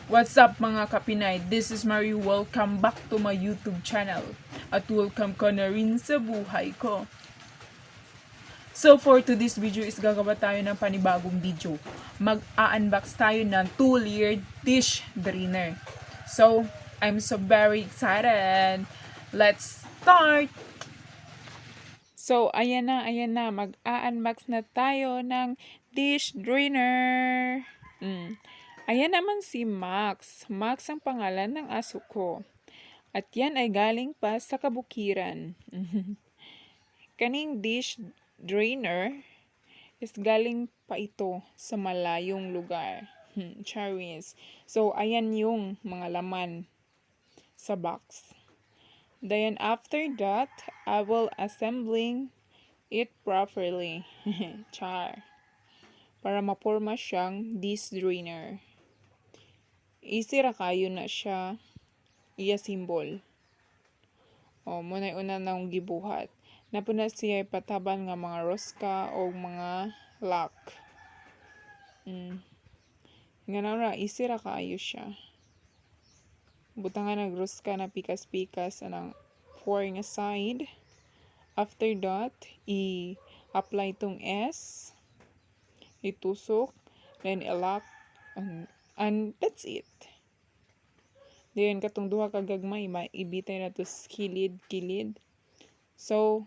What's up mga kapinay? This is Marie. Welcome back to my YouTube channel. At welcome ka na rin sa buhay ko. So for today's video is gagawa tayo ng panibagong video. Mag-unbox tayo ng 2-layered dish drainer. So, I'm so very excited. Let's start! So, ayan na. Mag-unbox na tayo ng dish drainer. Ayan naman si Max. Max ang pangalan ng aso ko. At yan ay galing pa sa kabukiran. Kaning dish drainer is galing pa ito sa malayong lugar. Charis. So, ayan yung mga laman sa box. Then, after that, I will assembling it properly. Char. Para maporma siyang dish drainer. Easy ra kayo na siya iya symbol. Muna una nang gibuhat. Napuna siya pataban nga mga roska o mga lock. Nga na ra, easy ra kayo siya. Butangan nag-roska na pikas-pikas anang 4 nga side. After that, i-apply tong S. Itusok. Then i-lock. And that's it. Then, katong duha kagagmay, ibitay na to kilid-kilid. So,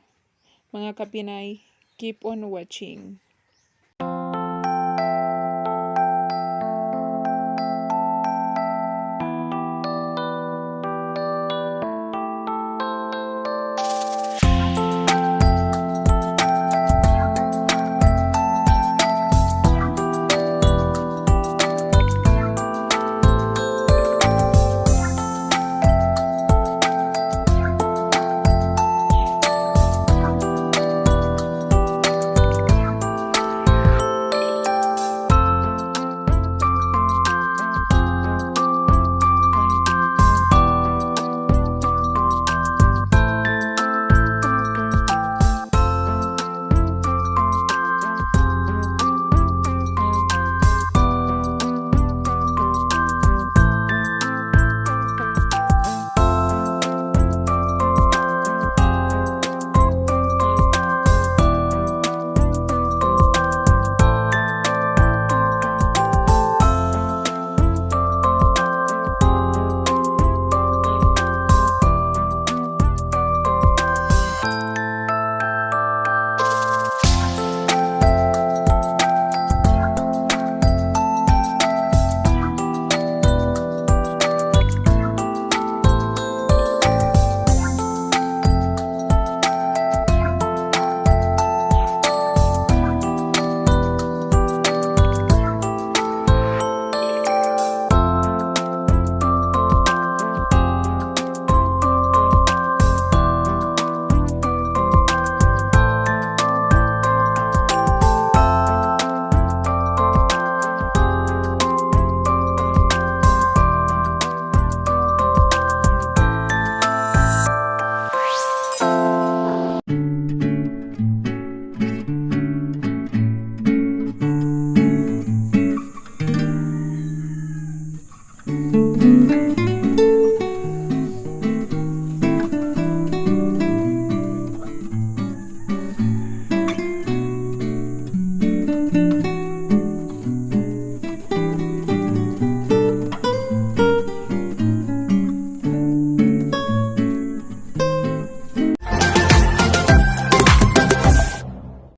mga kapinay, keep on watching.